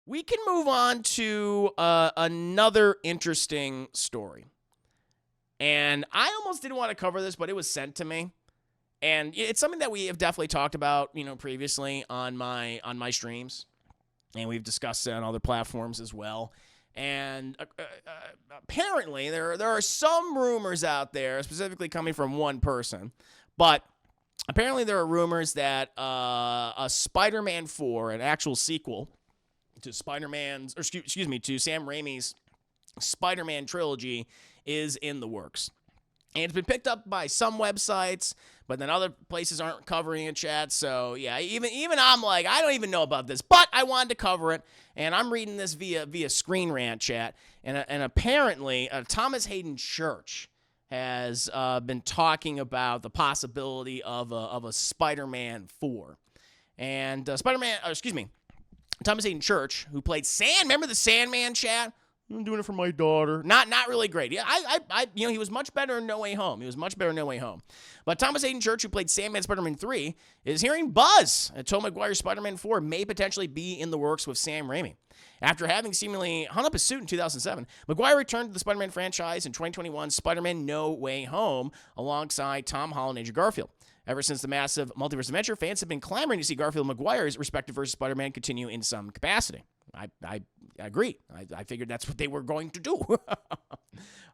we can move on to another interesting story. And I almost didn't want to cover this, but it was sent to me. And it's something that we have definitely talked about, previously on my streams. And we've discussed it on other platforms as well. And apparently there are some rumors out there, specifically coming from one person. But apparently there are rumors that a Spider-Man 4, an actual sequel to to Sam Raimi's Spider-Man trilogy, is in the works. And it's been picked up by some websites, but then other places aren't covering it, chat. So yeah, even I'm like, I don't even know about this, but I wanted to cover it, and I'm reading this via Screen Rant, chat. And apparently, Thomas Hayden Church has been talking about the possibility of a Spider-Man 4, and Thomas Hayden Church, who played remember the Sandman, chat? I'm doing it for my daughter. Not really great. Yeah, he was much better in No Way Home. But Thomas Hayden Church, who played Sandman Spider-Man 3, is hearing buzz that Tobey Maguire's Spider-Man 4 may potentially be in the works with Sam Raimi. After having seemingly hung up his suit in 2007, Maguire returned to the Spider-Man franchise in 2021's Spider-Man No Way Home alongside Tom Holland and Andrew Garfield. Ever since the massive multiverse adventure, fans have been clamoring to see Garfield and Maguire's respective versus Spider-Man continue in some capacity. I agree. I figured that's what they were going to do.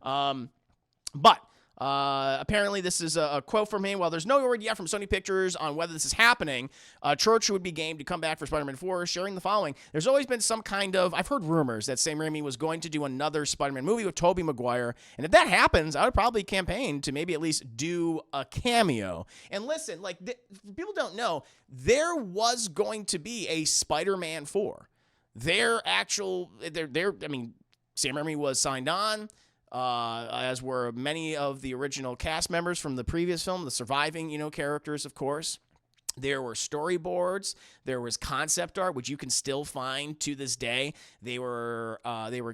But apparently this is a quote from him. While there's no word yet from Sony Pictures on whether this is happening, Church would be game to come back for Spider-Man 4, sharing the following. There's always been some kind of, I've heard rumors that Sam Raimi was going to do another Spider-Man movie with Tobey Maguire. And if that happens, I would probably campaign to maybe at least do a cameo. And listen, people don't know, there was going to be a Spider-Man 4. Sam Raimi was signed on, as were many of the original cast members from the previous film, the surviving, characters, of course. There were storyboards. There was concept art, which you can still find to this day. They were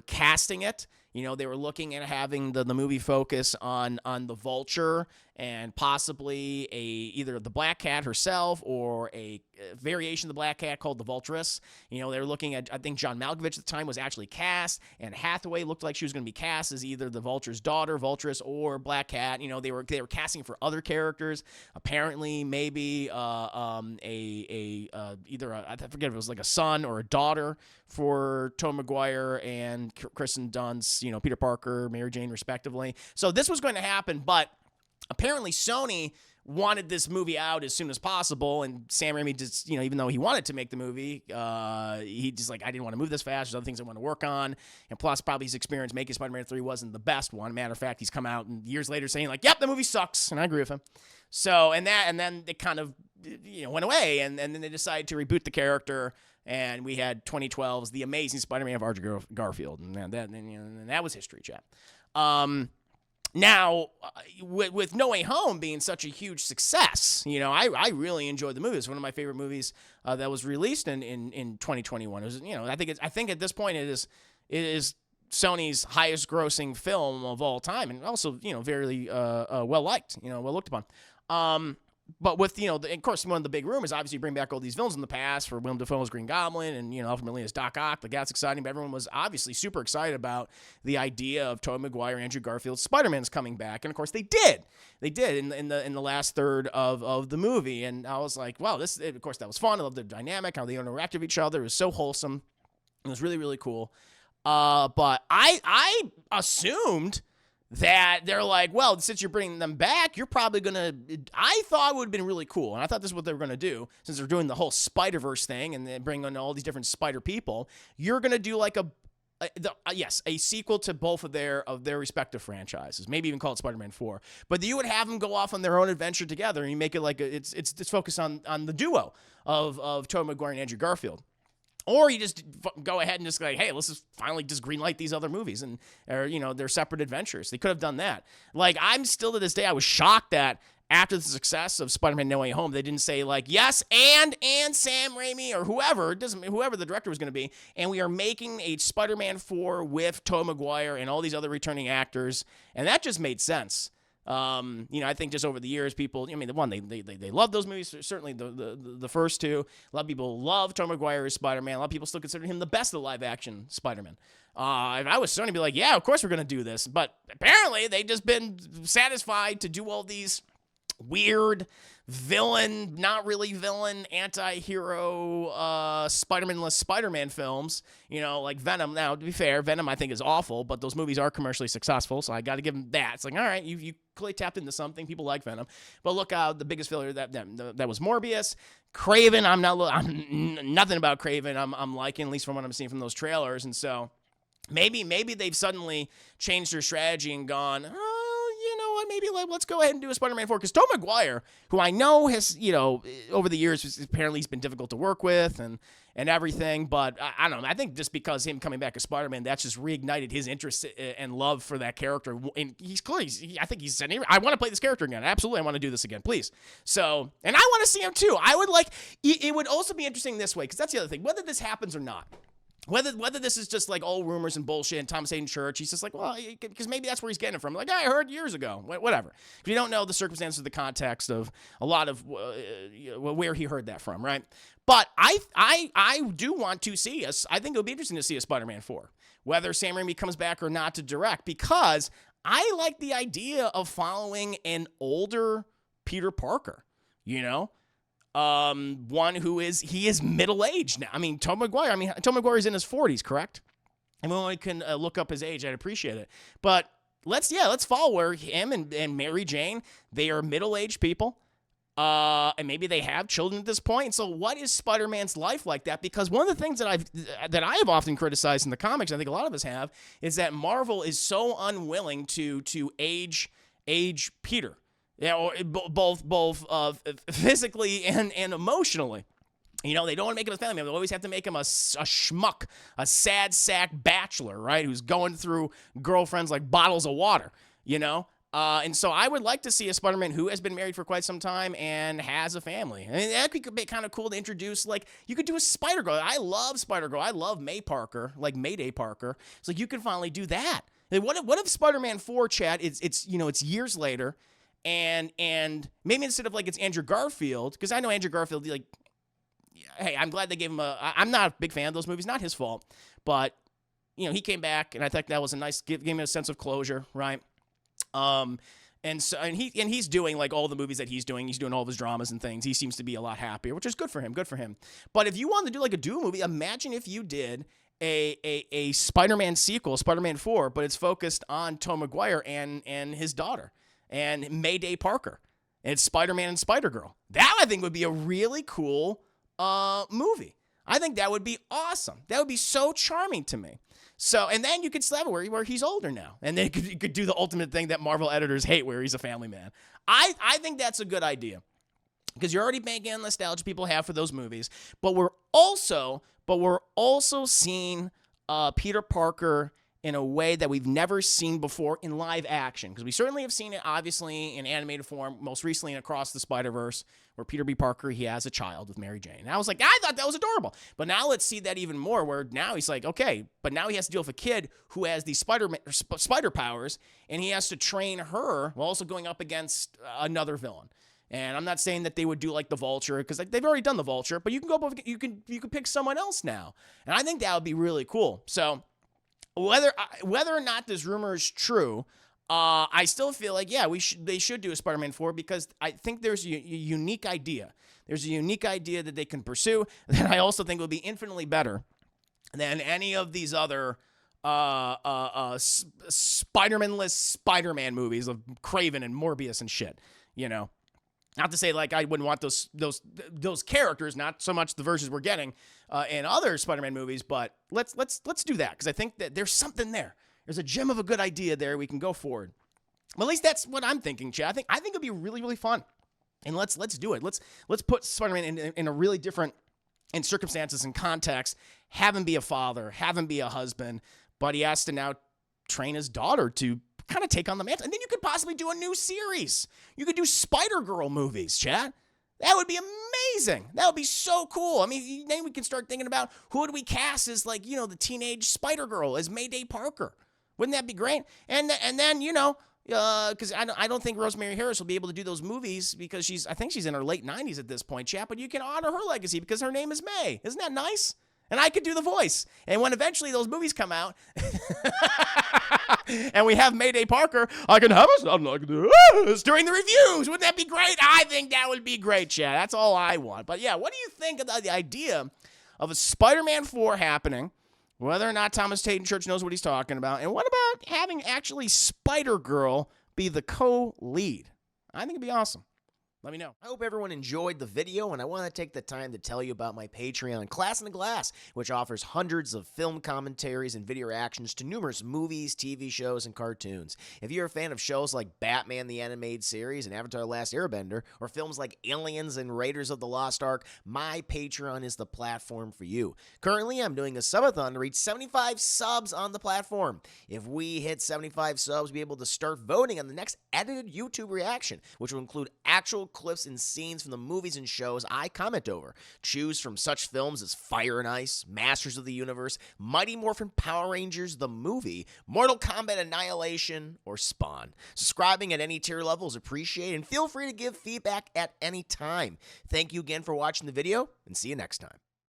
casting it. They were looking at having the movie focus on the Vulture and possibly either the Black Cat herself or a variation of the Black Cat called the Vulturess. They were looking at, I think John Malkovich at the time was actually cast, and Hathaway looked like she was going to be cast as either the Vulture's daughter, Vulturess, or Black Cat. They were casting for other characters. Apparently, maybe I forget if it was like a son or a daughter for Tobey Maguire and Kristen Dunst, Peter Parker, Mary Jane, respectively. So this was going to happen, but apparently Sony wanted this movie out as soon as possible, and Sam Raimi just, even though he wanted to make the movie, he just I didn't want to move this fast. There's other things I want to work on, and plus probably his experience making Spider-Man 3 wasn't the best one. Matter of fact, he's come out and years later saying yep, the movie sucks, and I agree with him. So, and then it kind of, went away, and then they decided to reboot the character, and we had 2012's The Amazing Spider-Man of Andrew Garfield, and that was history, chat. Now, with No Way Home being such a huge success, I really enjoyed the movie. It's one of my favorite movies that was released in 2021. It was, I think at this point it is Sony's highest grossing film of all time, and also very well liked, well looked upon. But with, of course, one of the big rumors, obviously bring back all these villains in the past for Willem Dafoe's Green Goblin and, Alfred Molina's Doc Ock. Like, that's exciting, but everyone was obviously super excited about the idea of Tobey Maguire and Andrew Garfield's Spider-Man's coming back. And, of course, they did. They did in the last third of the movie. And I was like, wow, of course, that was fun. I loved the dynamic, how they interacted with each other. It was so wholesome. It was really, really cool. But I assumed that they're like, well, since you're bringing them back, you're probably going to, I thought it would have been really cool. And I thought this is what they were going to do, since they're doing the whole Spider-Verse thing and then bringing on all these different spider people. You're going to do like a sequel to both of their respective franchises, maybe even call it Spider-Man 4. But you would have them go off on their own adventure together, and you make it like it's focused on the duo of Tobey Maguire and Andrew Garfield. Or you just go ahead and just like, hey, let's just finally just greenlight these other movies and, their separate adventures. They could have done that. Like, I'm still to this day, I was shocked that after the success of Spider-Man No Way Home, they didn't say like, yes, and Sam Raimi or whoever the director was going to be, and we are making a Spider-Man 4 with Tobey Maguire and all these other returning actors. And that just made sense. I think just over the years, people, I mean, the one, they love those movies, certainly the first two. A lot of people love Tobey Maguire as Spider-Man. A lot of people still consider him the best of the live-action Spider-Man. If I was Sony, I'd be like, yeah, of course we're going to do this. But apparently, they've just been satisfied to do all these weird villain, not really villain, anti-hero, Spider-Man-less Spider-Man films, like Venom. Now, to be fair, Venom I think is awful, but those movies are commercially successful, so I got to give them that. It's like, all right, you clearly tapped into something. People like Venom, but look out, the biggest failure that was Morbius. Craven, I'm nothing about Craven. I'm liking, at least from what I'm seeing from those trailers, and so maybe they've suddenly changed their strategy and gone, maybe let's go ahead and do a Spider-Man 4, because Tobey Maguire, who I know has, over the years, apparently he's been difficult to work with and everything, but I don't know. I think just because him coming back as Spider-Man, that's just reignited his interest and love for that character. And he's clearly, I think he's saying, I want to play this character again. Absolutely, I want to do this again, please. So, and I want to see him too. It would also be interesting this way, because that's the other thing, whether this happens or not. Whether this is just like all rumors and bullshit and Thomas Hayden Church, he's just like, well, because maybe that's where he's getting it from. Like, I heard years ago, whatever. We don't know the circumstances of the context of a lot of where he heard that from, right? But I do want to see us. I think it'll be interesting to see a Spider-Man 4, whether Sam Raimi comes back or not to direct, because I like the idea of following an older Peter Parker, one who is middle-aged now. I mean, Tobey Maguire is in his 40s, correct? And when we can look up his age, I'd appreciate it. But let's follow him and Mary Jane, they are middle-aged people. And maybe they have children at this point. And so what is Spider-Man's life like that? Because one of the things that I have often criticized in the comics, I think a lot of us have, is that Marvel is so unwilling to age Peter. Yeah, or both physically and emotionally. They don't want to make him a family member. They always have to make him a schmuck, a sad sack bachelor, right? Who's going through girlfriends like bottles of water, And so I would like to see a Spider-Man who has been married for quite some time and has a family. I mean, that could be kind of cool to introduce. Like, you could do a Spider-Girl. I love Spider-Girl. I love May Parker, like Mayday Parker. So you could finally do that. What if Spider-Man 4, Chad, it's years later, and maybe instead of like it's Andrew Garfield, because I know Andrew Garfield, like, hey, I'm glad they gave him I'm not a big fan of those movies, not his fault, but he came back, and I think that was a nice, gave him a sense of closure, right? And he's doing like all the movies that he's doing all of his dramas and things. He seems to be a lot happier, which is good for him. But if you wanted to do like a duo movie, imagine if you did a Spider-Man sequel, Spider-Man 4, but it's focused on Tobey Maguire and his daughter and Mayday Parker. And it's Spider-Man and Spider-Girl. That, I think, would be a really cool movie. I think that would be awesome. That would be so charming to me. So, and then you could slap it where he's older now. And then you could do the ultimate thing that Marvel editors hate, where he's a family man. I think that's a good idea, because you're already banking on nostalgia people have for those movies. But we're also seeing Peter Parker in a way that we've never seen before in live action, because we certainly have seen it, obviously, in animated form, most recently in Across the Spider-Verse, where Peter B. Parker, he has a child with Mary Jane. And I was like, I thought that was adorable. But now let's see that even more, where now he's like, okay, but now he has to deal with a kid who has these spider powers, and he has to train her while also going up against another villain. And I'm not saying that they would do like the Vulture, because like they've already done the Vulture, but you can go, you can pick someone else now. And I think that would be really cool. So whether or not this rumor is true, I still feel like, yeah, they should do a Spider-Man 4, because I think there's a unique idea. There's a unique idea that they can pursue that I also think will be infinitely better than any of these other Spider-Man-less Spider-Man movies of Craven and Morbius and shit, Not to say like I wouldn't want those characters, not so much the versions we're getting in other Spider-Man movies, but let's do that, because I think that there's something there. There's a gem of a good idea there. We can go forward. Well, at least that's what I'm thinking, Chad. I think it'd be really, really fun, and let's do it. Let's put Spider-Man in a really different in circumstances and context. Have him be a father, have him be a husband, but he has to now train his daughter to kind of take on the mantle. And then you could possibly do a new series. You could do Spider-Girl movies, Chad. That would be amazing. That would be so cool. I mean, then we can start thinking about who would we cast as, like, the teenage Spider-Girl as Mayday Parker. Wouldn't that be great? And then, because I don't think Rosemary Harris will be able to do those movies because I think she's in her late 90s at this point, chat, but you can honor her legacy because her name is May. Isn't that nice? And I could do the voice. And when eventually those movies come out and we have Mayday Parker, I can have a sound like this during the reviews. Wouldn't that be great? I think that would be great, chat. That's all I want. But yeah, what do you think about the idea of a Spider-Man 4 happening, whether or not Thomas Hayden Church knows what he's talking about, and what about having actually Spider-Girl be the co-lead? I think it'd be awesome. Let me know. I hope everyone enjoyed the video, and I want to take the time to tell you about my Patreon, Class in the Glass, which offers hundreds of film commentaries and video reactions to numerous movies, TV shows, and cartoons. If you're a fan of shows like Batman the Animated Series and Avatar: The Last Airbender, or films like Aliens and Raiders of the Lost Ark, my Patreon is the platform for you. Currently, I'm doing a subathon to reach 75 subs on the platform. If we hit 75 subs, we'll be able to start voting on the next edited YouTube reaction, which will include actual clips and scenes from the movies and shows I comment over. Choose from such films as Fire and Ice, Masters of the Universe, Mighty Morphin Power Rangers the movie, Mortal Kombat Annihilation, or Spawn. Subscribing at any tier level is appreciated, and feel free to give feedback at any time. Thank you again for watching the video, and see you next time.